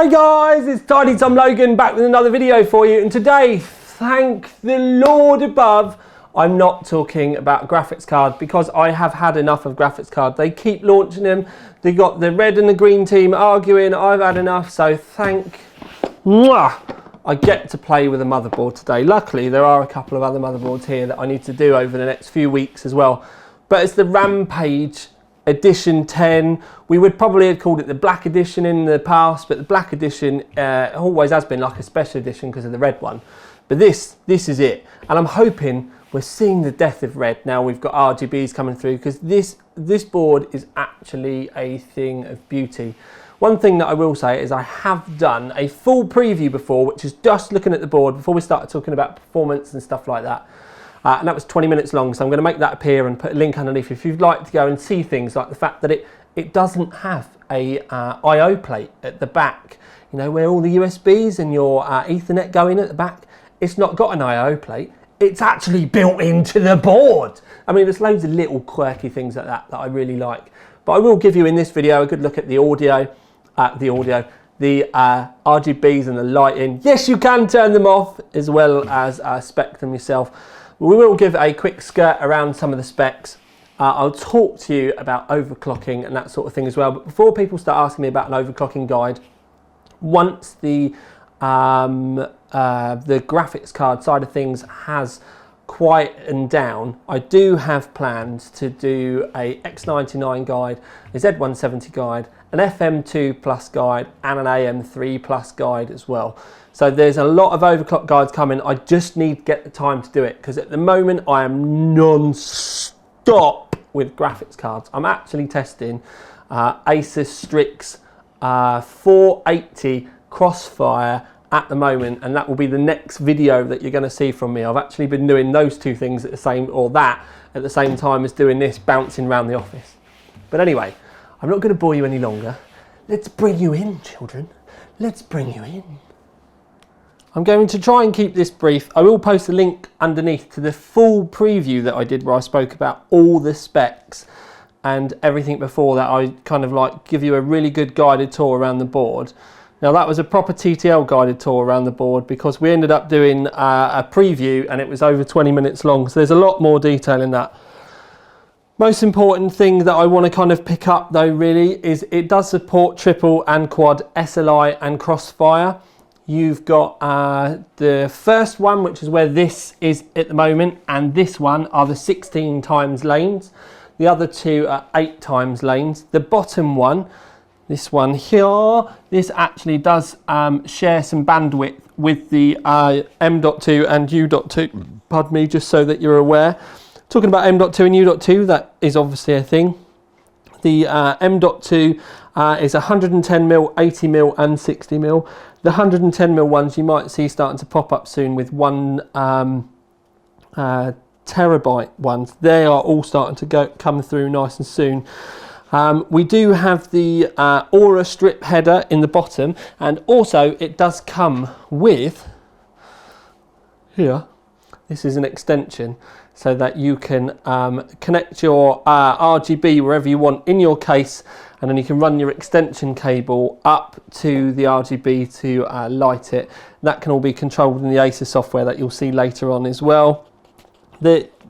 Hey guys, it's Tiny Tom Logan back with another video for you, and today, thank the Lord above, I'm not talking about a graphics card because I have had enough of graphics card. They keep launching them. They got the red and the green team arguing. I've had enough, so I get to play with a motherboard today. Luckily, there are a couple of other motherboards here that I need to do over the next few weeks as well. But it's the Rampage Edition 10. We would probably have called it the Black Edition in the past, but the Black Edition always has been like a special edition because of the red one. But this is it, and I'm hoping we're seeing the death of red now. We've got RGBs coming through because this board is actually a thing of beauty. One thing that I will say is I have done a full preview before, which is just looking at the board before we started talking about performance and stuff like that. And that was 20 minutes long, so I'm going to make that appear and put a link underneath if you'd like to go and see things like the fact that it doesn't have a I/O plate at the back. You know, where all the USBs and your Ethernet go in at the back. It's not got an I/O plate. It's actually built into the board. I mean, there's loads of little quirky things like that I really like. But I will give you in this video a good look at the audio, the RGBs and the lighting. Yes, you can turn them off, as well as spec them yourself. We will give a quick skirt around some of the specs. I'll talk to you about overclocking and that sort of thing as well. But before people start asking me about an overclocking guide, once the graphics card side of things has quietened down, I do have plans to do a X99 guide, a Z170 guide, an FM2 Plus guide, and an AM3 Plus guide as well. So there's a lot of overclock guides coming. I just need to get the time to do it because at the moment I am non-stop with graphics cards. I'm actually testing Asus Strix 480 Crossfire at the moment, and that will be the next video that you're going to see from me. I've actually been doing those two things at the same time as doing this, bouncing around the office. But anyway, I'm not going to bore you any longer. Let's bring you in, children. Let's bring you in. I'm going to try and keep this brief. I will post a link underneath to the full preview that I did where I spoke about all the specs and everything before that. I kind of like give you a really good guided tour around the board. Now that was a proper TTL guided tour around the board because we ended up doing a preview and it was over 20 minutes long. So there's a lot more detail in that. Most important thing that I want to kind of pick up though really is it does support triple and quad SLI and Crossfire. You've got the first one, which is where this is at the moment, and this one are the 16 times lanes. The other two are 8 times lanes. The bottom one, this one here, this actually does share some bandwidth with the M.2 and U.2, pardon me, just so that you're aware. Talking about M.2 and U.2, that is obviously a thing. The M.2 is 110mm, 80mm and 60mm. The 110mm ones you might see starting to pop up soon with 1 terabyte ones. They are all starting to come through nice and soon. We do have the Aura strip header in the bottom, and also it does come with, here, this is an extension so that you can connect your RGB wherever you want in your case, and then you can run your extension cable up to the RGB to light it. That can all be controlled in the Asus software that you'll see later on as well.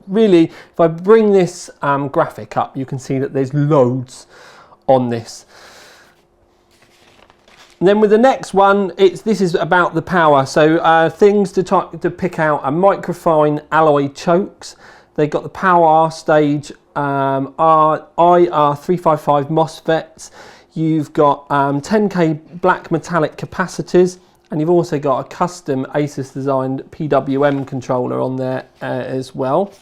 Really, if I bring this graphic up, you can see that there's loads on this. And then with the next one, this is about the power. So things to pick out are microfine alloy chokes. They've got the power R stage IR355 MOSFETs. You've got 10K black metallic capacitors, and you've also got a custom Asus designed PWM controller on there as well.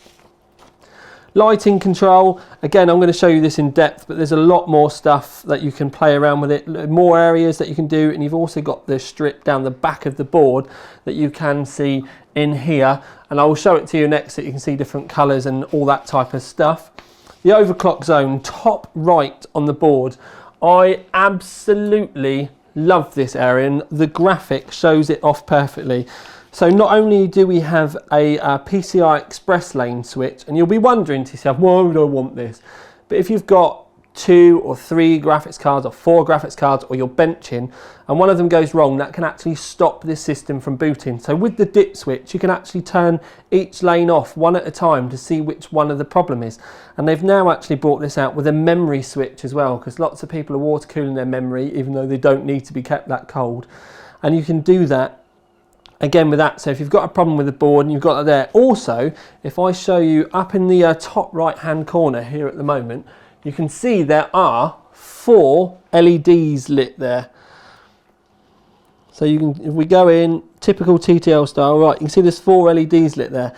Lighting control, again, I'm going to show you this in depth, but there's a lot more stuff that you can play around with it, more areas that you can do, and you've also got the strip down the back of the board that you can see in here, and I will show it to you next so you can see different colours and all that type of stuff. The overclock zone, top right on the board, I absolutely love this area, and the graphic shows it off perfectly. So not only do we have a PCI Express lane switch, and you'll be wondering to yourself, why would I want this? But if you've got 2 or 3 graphics cards or 4 graphics cards, or you're benching and one of them goes wrong, that can actually stop this system from booting. So with the dip switch, you can actually turn each lane off one at a time to see which one of the problem is. And they've now actually brought this out with a memory switch as well, because lots of people are water cooling their memory even though they don't need to be kept that cold. And you can do that again with that. So if you've got a problem with the board and you've got it there. Also, if I show you up in the top right hand corner here at the moment, you can see there are 4 LEDs lit there. So you can, if we go in, typical TTL style, right, you can see there's 4 LEDs lit there.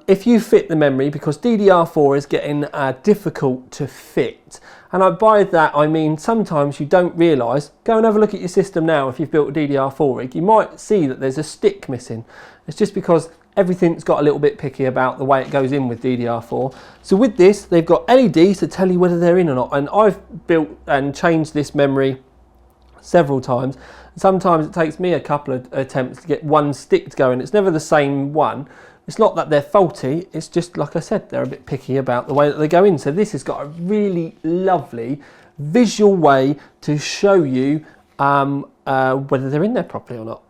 If you fit the memory, because DDR4 is getting difficult to fit, and by that I mean sometimes you don't realise, go and have a look at your system now if you've built a DDR4 rig, you might see that there's a stick missing. It's just because everything's got a little bit picky about the way it goes in with DDR4. So with this, they've got LEDs to tell you whether they're in or not. And I've built and changed this memory several times. Sometimes it takes me a couple of attempts to get one stick to go in. It's never the same one. It's not that they're faulty, it's just, like I said, they're a bit picky about the way that they go in. So this has got a really lovely visual way to show you whether they're in there properly or not.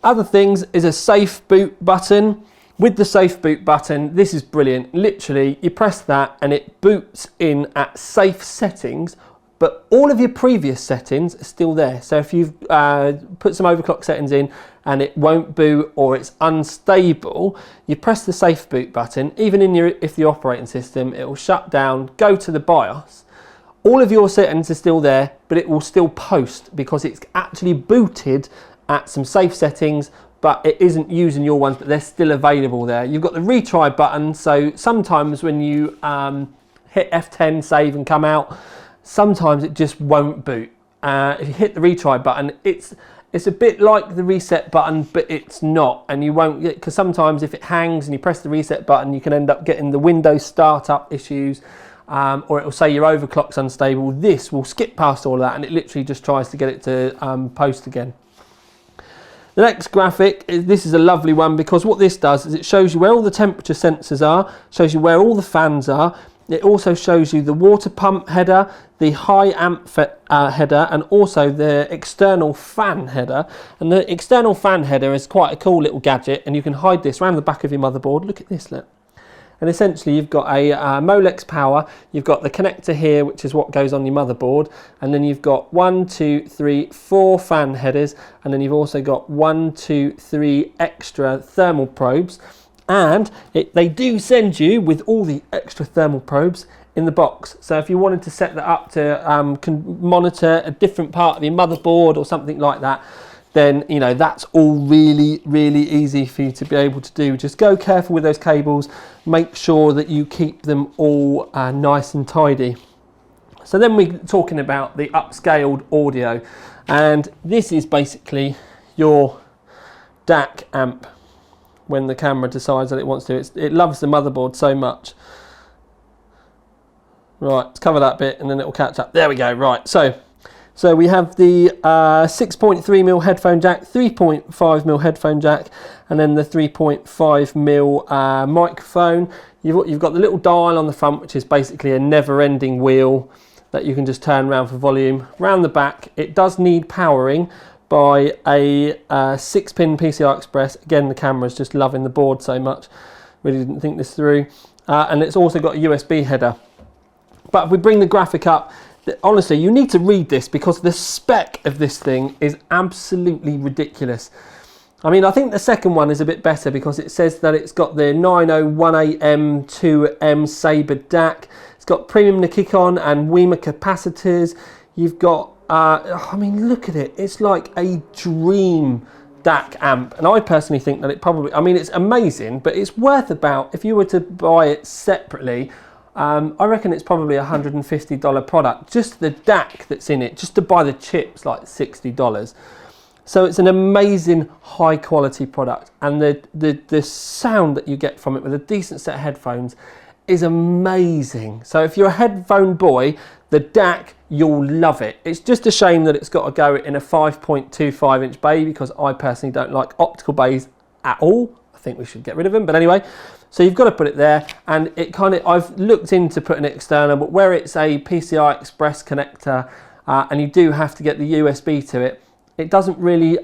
Other things is a safe boot button. With the safe boot button, this is brilliant. Literally, you press that and it boots in at safe settings, but all of your previous settings are still there. So if you've put some overclock settings in and it won't boot or it's unstable, you press the safe boot button. Even in if the operating system, it will shut down, go to the BIOS. All of your settings are still there, but it will still post because it's actually booted at some safe settings, but it isn't using your ones, but they're still available there. You've got the retry button, so sometimes when you hit F10, save and come out, sometimes it just won't boot. If you hit the retry button, it's a bit like the reset button, but it's not, and you won't get, because sometimes if it hangs and you press the reset button, you can end up getting the Windows startup issues, or it will say your overclock's unstable. This will skip past all of that, and it literally just tries to get it to post again. The next graphic, this is a lovely one, because what this does is it shows you where all the temperature sensors are, shows you where all the fans are. It also shows you the water pump header, the high amp header, and also the external fan header. And the external fan header is quite a cool little gadget, and you can hide this around the back of your motherboard. Look at this, look. And essentially you've got a Molex power, you've got the connector here, which is what goes on your motherboard, and then you've got 1, 2, 3, 4 fan headers, and then you've also got 1, 2, 3 extra thermal probes, and they do send you with all the extra thermal probes in the box. So if you wanted to set that up to monitor a different part of your motherboard or something like that, then you know that's all really easy for you to be able to do. Just go careful with those cables, make sure that you keep them all nice and tidy. So then we're talking about the upscaled audio, and this is basically your DAC amp when the camera decides that it wants to. It loves the motherboard so much. Right, let's cover that bit and then it will catch up. There we go. Right, so we have the 6.3mm headphone jack, 3.5mm headphone jack, and then the 3.5mm microphone. You've got the little dial on the front, which is basically a never-ending wheel that you can just turn around for volume. Round the back, it does need powering by a 6-pin PCI Express. Again, the camera's just loving the board so much. Really didn't think this through. And it's also got a USB header. But if we bring the graphic up, honestly, you need to read this because the spec of this thing is absolutely ridiculous. I mean, I think the second one is a bit better because it says that it's got the 9018M2M Sabre DAC. It's got premium Nikon and WEMA capacitors. You've got, I mean, look at it. It's like a dream DAC amp. And I personally think that it probably, I mean, it's amazing, but it's worth about, if you were to buy it separately, I reckon it's probably a $150 product. Just the DAC that's in it, just to buy the chips, like $60. So it's an amazing high quality product, and the sound that you get from it with a decent set of headphones is amazing. So if you're a headphone boy, the DAC, you'll love it. It's just a shame that it's got to go in a 5.25 inch bay, because I personally don't like optical bays at all. I think we should get rid of them. But anyway, so you've got to put it there, and it kind of, I've looked into putting it external, but where it's a PCI Express connector, and you do have to get the USB to it, it doesn't really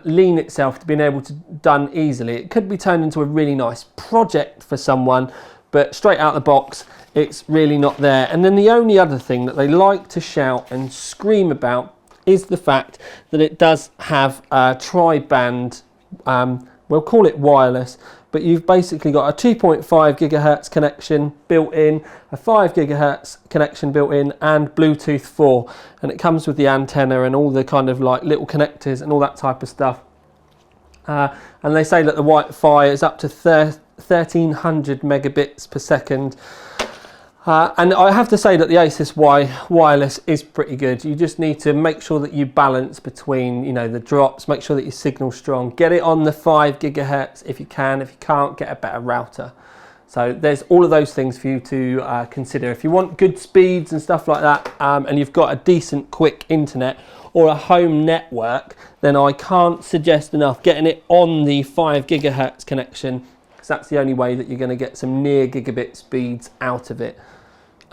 lean itself to being able to done easily. It could be turned into a really nice project for someone, but straight out the box, it's really not there. And then the only other thing that they like to shout and scream about is the fact that it does have a tri-band, we'll call it wireless, but you've basically got a 2.5 gigahertz connection built in, a 5 gigahertz connection built in, and Bluetooth 4. And it comes with the antenna and all the kind of like little connectors and all that type of stuff. And they say that the Wi-Fi is up to 1300 megabits per second. And I have to say that the Asus wireless is pretty good. You just need to make sure that you balance between, you know, the drops, make sure that your signal's strong. Get it on the 5 gigahertz if you can. If you can't, get a better router. So there's all of those things for you to consider. If you want good speeds and stuff like that, and you've got a decent quick internet or a home network, then I can't suggest enough getting it on the 5 gigahertz connection, because that's the only way that you're going to get some near gigabit speeds out of it.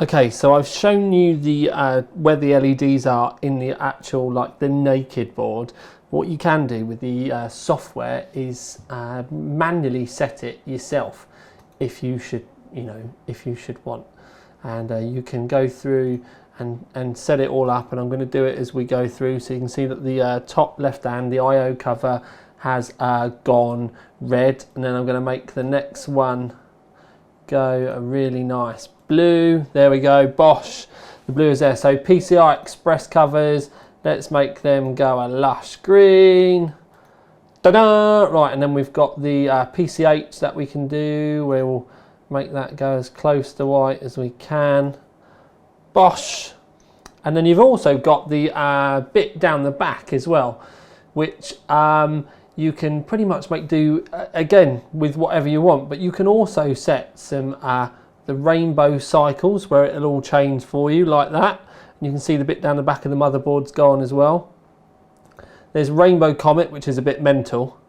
Okay, so I've shown you the where the LEDs are in the actual, like the naked board. What you can do with the software is manually set it yourself, if you should, you know, if you should want. And you can go through and set it all up, and I'm going to do it as we go through, so you can see that the top left hand, the IO cover, has gone red, and then I'm going to make the next one go a really nice blue. There we go, Bosch, the blue is there. So PCI Express covers, let's make them go a lush green. Ta-da! Right, and then we've got the PCH that we can do. We'll make that go as close to white as we can. Bosch. And then you've also got the bit down the back as well, which you can pretty much make do again with whatever you want, but you can also set some the rainbow cycles where it'll all change for you like that. And you can see the bit down the back of the motherboard's gone as well. There's Rainbow Comet, which is a bit mental.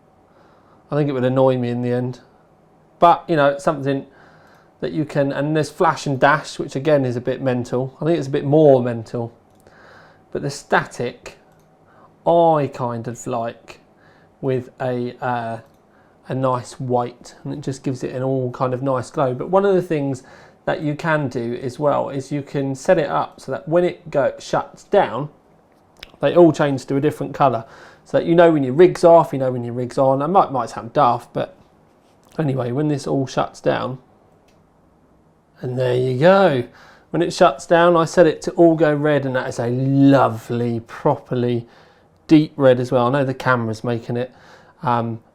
I think it would annoy me in the end, but you know, it's something that you can. And there's Flash and Dash, which again is a bit mental. I think it's a bit more mental, but the static I kind of like with a nice white, and it just gives it an all kind of nice glow. But one of the things that you can do as well is you can set it up so that when it shuts down, they all change to a different colour, so that you know when your rig's off, you know when your rig's on. It might sound daft, but anyway, when this all shuts down, and there you go. When it shuts down, I set it to all go red, and that is a lovely, properly deep red as well. I know the camera's making it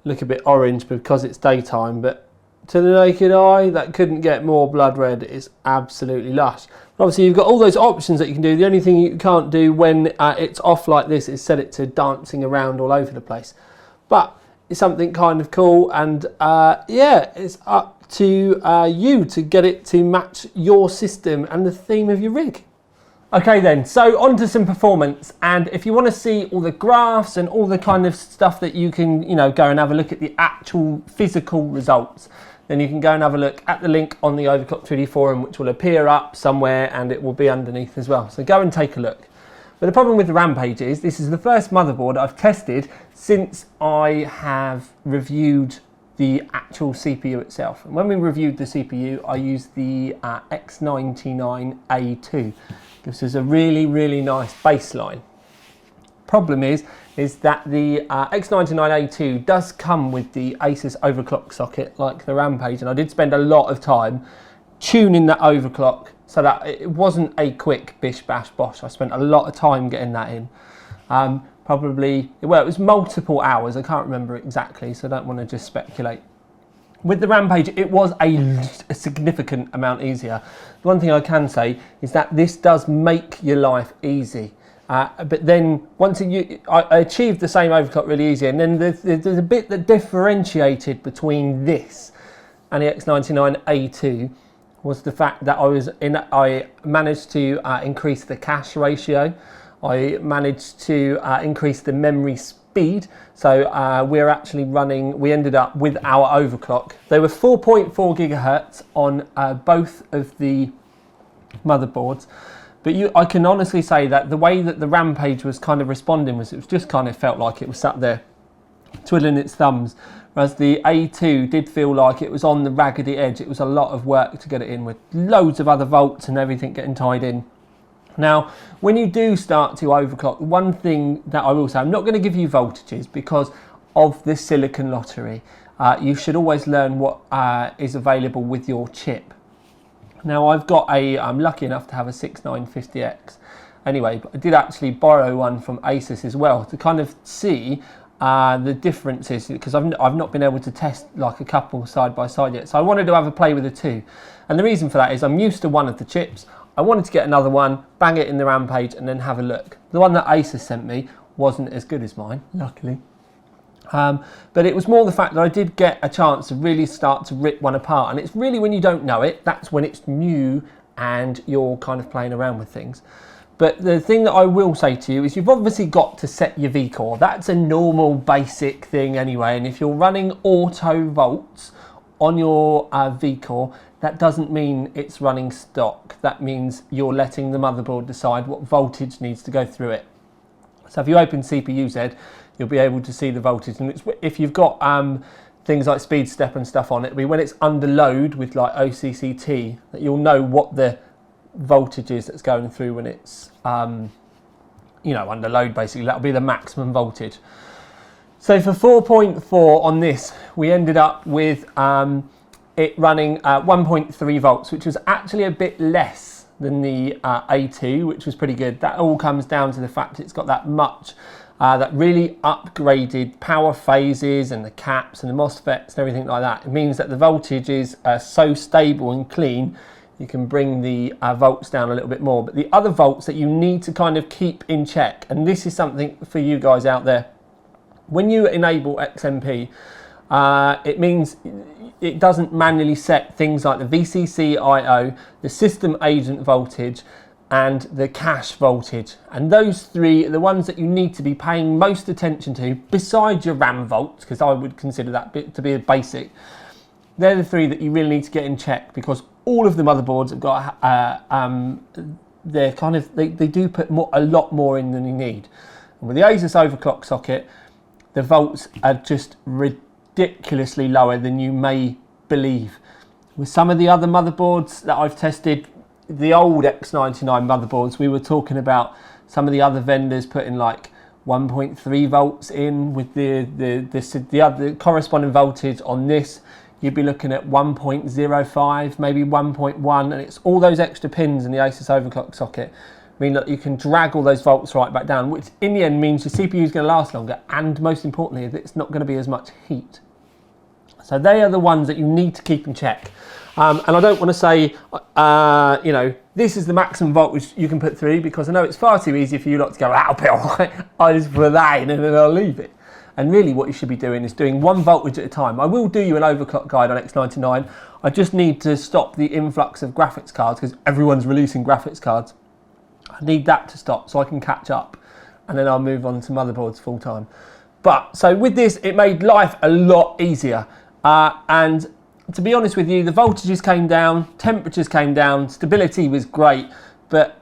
look a bit orange because it's daytime, but to the naked eye, that couldn't get more blood red. It's absolutely lush. But obviously, you've got all those options that you can do. The only thing you can't do when it's off like this is set it to dancing around all over the place. But it's something kind of cool, and yeah, it's up to you to get it to match your system and the theme of your rig. Okay then, so on to some performance, and if you want to see all the graphs and all the kind of stuff that you can, you know, go and have a look at the actual physical results, then you can go and have a look at the link on the Overclock 3D forum, which will appear up somewhere, and it will be underneath as well. So go and take a look. But the problem with the Rampage is this is the first motherboard I've tested since I have reviewed the actual CPU itself. And when we reviewed the CPU, I used the X99A2. This is a really, really nice baseline. Problem is that the X99A2 does come with the Asus overclock socket like the Rampage, and I did spend a lot of time tuning that overclock so that it wasn't a quick bish bash bosh. I spent a lot of time getting that in. Probably, well, it was multiple hours. I can't remember exactly, so I don't want to just speculate. With the Rampage, it was a significant amount easier. The one thing I can say is that this does make your life easy. But then once I achieved the same overclock really easy, and then there's a bit that differentiated between this and the X99A2 was the fact that I managed to increase the cache ratio. I managed to increase the memory speed speed. So we're actually running, we ended up with our overclock. They were 4.4 gigahertz on both of the motherboards. But I can honestly say that the way that the Rampage was kind of responding was, it was just kind of felt like it was sat there twiddling its thumbs. Whereas the A2 did feel like it was on the raggedy edge. It was a lot of work to get it in, with loads of other volts and everything getting tied in. Now, when you do start to overclock, one thing that I will say, I'm not going to give you voltages because of the silicon lottery. You should always learn what is available with your chip. Now, I'm lucky enough to have a 6950X. Anyway, but I did actually borrow one from Asus as well to kind of see the differences, because I've not been able to test like a couple side by side yet. So I wanted to have a play with the two. And the reason for that is I'm used to one of the chips. I wanted to get another one, bang it in the Rampage, and then have a look. The one that Asus sent me wasn't as good as mine, luckily. But it was more the fact that I did get a chance to really start to rip one apart. And it's really when you don't know it, that's when it's new and you're kind of playing around with things. But the thing that I will say to you is you've obviously got to set your V-core. That's a normal basic thing anyway. And if you're running auto volts on your V-core, that doesn't mean it's running stock. That means you're letting the motherboard decide what voltage needs to go through it. So if you open CPU-Z, you'll be able to see the voltage. And if you've got things like speed step and stuff on it, it'll be when it's under load with like OCCT that you'll know what the voltage is that's going through when it's you know, under load. Basically that'll be the maximum voltage. So for 4.4 on this, we ended up with it running 1.3 volts, which was actually a bit less than the A2, which was pretty good. That all comes down to the fact it's got that really upgraded power phases and the caps and the MOSFETs and everything like that. It means that the voltage is so stable and clean, you can bring the volts down a little bit more. But the other volts that you need to kind of keep in check, and this is something for you guys out there, when you enable XMP, it means it doesn't manually set things like the VCC IO, the system agent voltage, and the cache voltage. And those three are the ones that you need to be paying most attention to, besides your RAM volts, because I would consider that to be a basic. They're the three that you really need to get in check, because all of the motherboards have got they do put a lot more in than you need. And with the Asus overclock socket, the volts are just ridiculously lower than you may believe. With some of the other motherboards that I've tested, the old X99 motherboards, we were talking about some of the other vendors putting like 1.3 volts in with the other corresponding voltage on this. You'd be looking at 1.05, maybe 1.1, and it's all those extra pins in the Asus overclock socket mean that you can drag all those volts right back down, which in the end means your CPU is going to last longer, and most importantly, it's not going to be as much heat. So they are the ones that you need to keep in check. And I don't want to say, you know, this is the maximum voltage you can put through, because I know it's far too easy for you lot to go, "I'll put I just put that in and then I'll leave it." And really what you should be doing is doing one voltage at a time. I will do you an overclock guide on X99. I just need to stop the influx of graphics cards, because everyone's releasing graphics cards. I need that to stop so I can catch up, and then I'll move on to motherboards full time. But so with this, it made life a lot easier. And to be honest with you, the voltages came down, temperatures came down, stability was great, but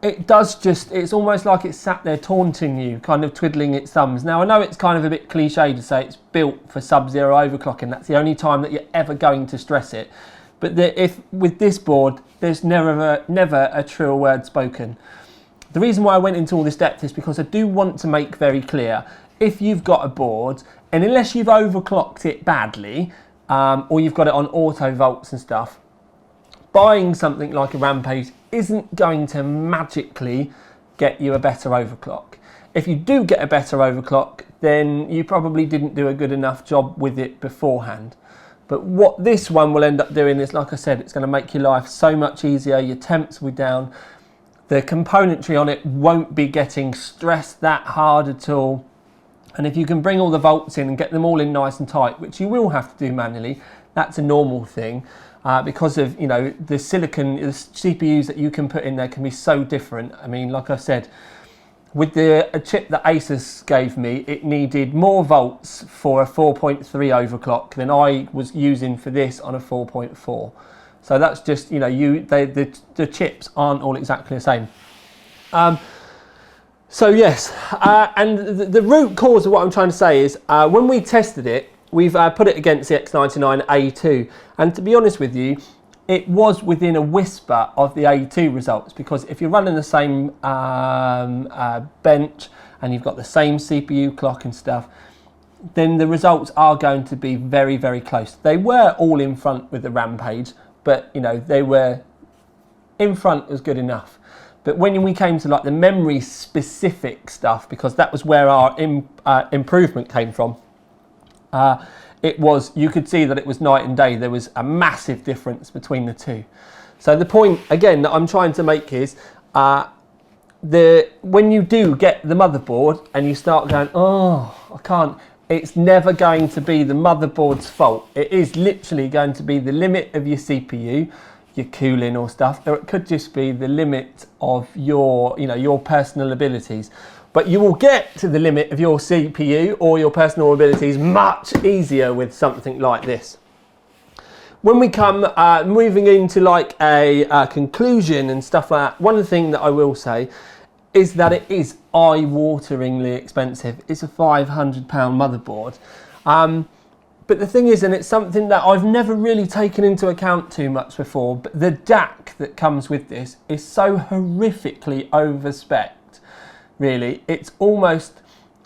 it's almost like it's sat there taunting you, kind of twiddling its thumbs. Now, I know it's kind of a bit cliche to say it's built for sub-zero overclocking. That's the only time that you're ever going to stress it. But if with this board, there's never a truer word spoken. The reason why I went into all this depth is because I do want to make very clear, if you've got a board, and unless you've overclocked it badly, or you've got it on auto volts and stuff, buying something like a Rampage isn't going to magically get you a better overclock. If you do get a better overclock, then you probably didn't do a good enough job with it beforehand. But what this one will end up doing is, like I said, it's going to make your life so much easier. Your temps will be down. The componentry on it won't be getting stressed that hard at all. And if you can bring all the volts in and get them all in nice and tight, which you will have to do manually, that's a normal thing. Because of, you know, the silicon, the CPUs that you can put in there can be so different. I mean, like I said, with a chip that Asus gave me, it needed more volts for a 4.3 overclock than I was using for this on a 4.4. So that's just, you know, the chips aren't all exactly the same. So yes, and the root cause of what I'm trying to say is when we tested it, we've put it against the X99A2, and to be honest with you, it was within a whisper of the A2 results, because if you're running the same bench and you've got the same CPU clock and stuff, then the results are going to be very, very close. They were all in front with the Rampage, but you know, they were in front was good enough. But when we came to like the memory specific stuff, because that was where our improvement came from, it was, you could see that it was night and day. There was a massive difference between the two. So the point again that I'm trying to make is when you do get the motherboard and you start going, oh, I can't, it's never going to be the motherboard's fault. It is literally going to be the limit of your CPU, your cooling or stuff, or it could just be the limit of your, you know, your personal abilities. But you will get to the limit of your CPU or your personal abilities much easier with something like this. When we come moving into like a conclusion and stuff like that, one thing that I will say is that it is eye-wateringly expensive. It's a £500 motherboard. But the thing is, and it's something that I've never really taken into account too much before, but the DAC that comes with this is so horrifically over-spec'd. Really, it's almost,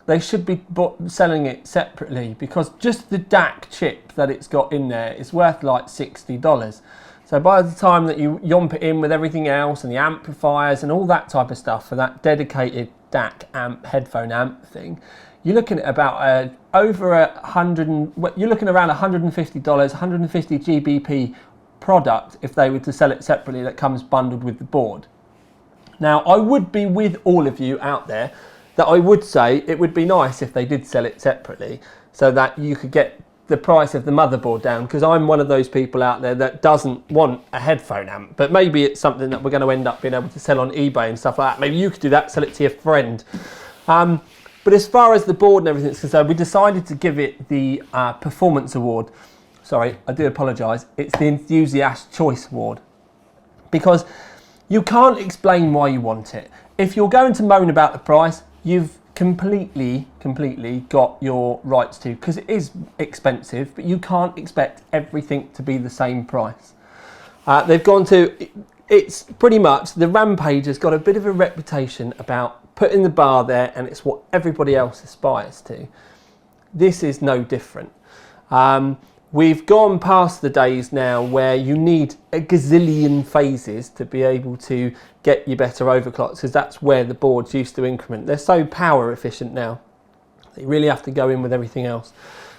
they should be selling it separately, because just the DAC chip that it's got in there is worth like $60. So by the time that you yomp it in with everything else and the amplifiers and all that type of stuff for that dedicated DAC amp, headphone amp thing, you're looking at about you're looking around $150, 150 GBP product if they were to sell it separately, that comes bundled with the board. Now, I would be with all of you out there that I would say it would be nice if they did sell it separately so that you could get the price of the motherboard down, because I'm one of those people out there that doesn't want a headphone amp, but maybe it's something that we're going to end up being able to sell on eBay and stuff like that. Maybe you could do that, sell it to your friend. But as far as the board and everything is concerned, we decided to give it the Performance Award. Sorry, I do apologise. It's the Enthusiast Choice Award, because you can't explain why you want it. If you're going to moan about the price, you've completely got your rights to, because it is expensive, but you can't expect everything to be the same price. They've gone to, it's pretty much, the Rampage has got a bit of a reputation about putting the bar there, and it's what everybody else aspires to. This is no different. We've gone past the days now where you need a gazillion phases to be able to get your better overclocks, because that's where the boards used to increment. They're so power efficient now. You really have to go in with everything else.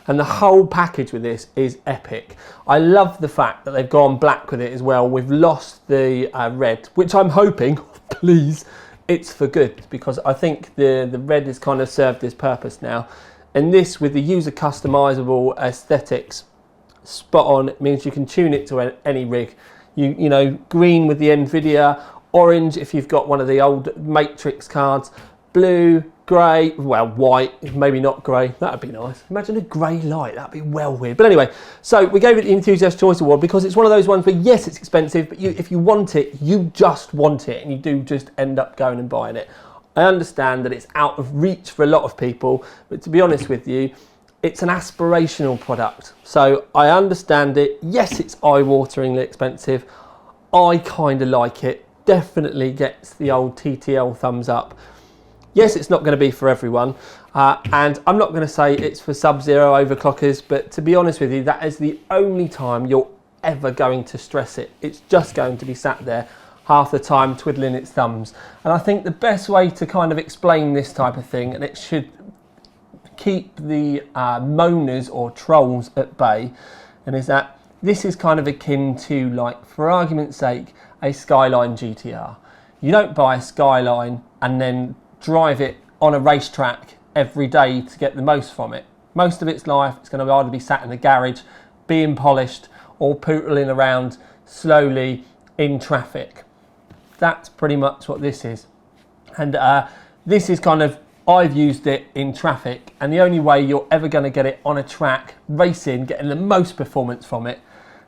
And the whole package with this is epic. I love the fact that they've gone black with it as well. We've lost the red, which I'm hoping, please, it's for good, because I think the red has kind of served its purpose now. And this, with the user customizable aesthetics, spot on. It means you can tune it to any rig. You know, green with the NVIDIA, orange if you've got one of the old Matrix cards, blue, grey, well, white, maybe not grey. That'd be nice. Imagine a grey light. That'd be well weird. But anyway, so we gave it the Enthusiast Choice Award because it's one of those ones where, yes, it's expensive, but if you want it, you just want it, and you do just end up going and buying it. I understand that it's out of reach for a lot of people, but to be honest with you, it's an aspirational product. So I understand it. Yes, it's eye-wateringly expensive. I kind of like it. Definitely gets the old TTL thumbs up. Yes, it's not going to be for everyone. And I'm not going to say it's for sub-zero overclockers, but to be honest with you, that is the only time you're ever going to stress it. It's just going to be sat there half the time twiddling its thumbs. And I think the best way to kind of explain this type of thing, and it should keep the moaners or trolls at bay, and is that this is kind of akin to, like, for argument's sake, a Skyline GTR. You don't buy a Skyline and then drive it on a racetrack every day to get the most from it. Most of its life, it's going to either be sat in the garage, being polished, or pootling around slowly in traffic. That's pretty much what this is. And this is kind of, I've used it in traffic, and the only way you're ever going to get it on a track, racing, getting the most performance from it,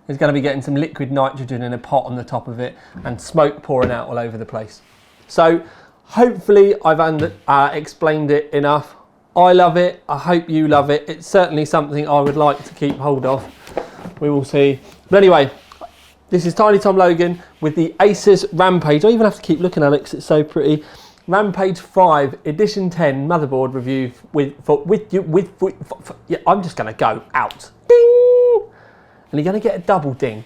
is going to be getting some liquid nitrogen in a pot on the top of it and smoke pouring out all over the place. So hopefully I've explained it enough. I love it. I hope you love it. It's certainly something I would like to keep hold of. We will see. But anyway, this is Tiny Tom Logan with the Asus Rampage. I even have to keep looking at it because it's so pretty. Rampage 5 Edition 10 motherboard review yeah, I'm just going to go out. Ding! And you're going to get a double ding.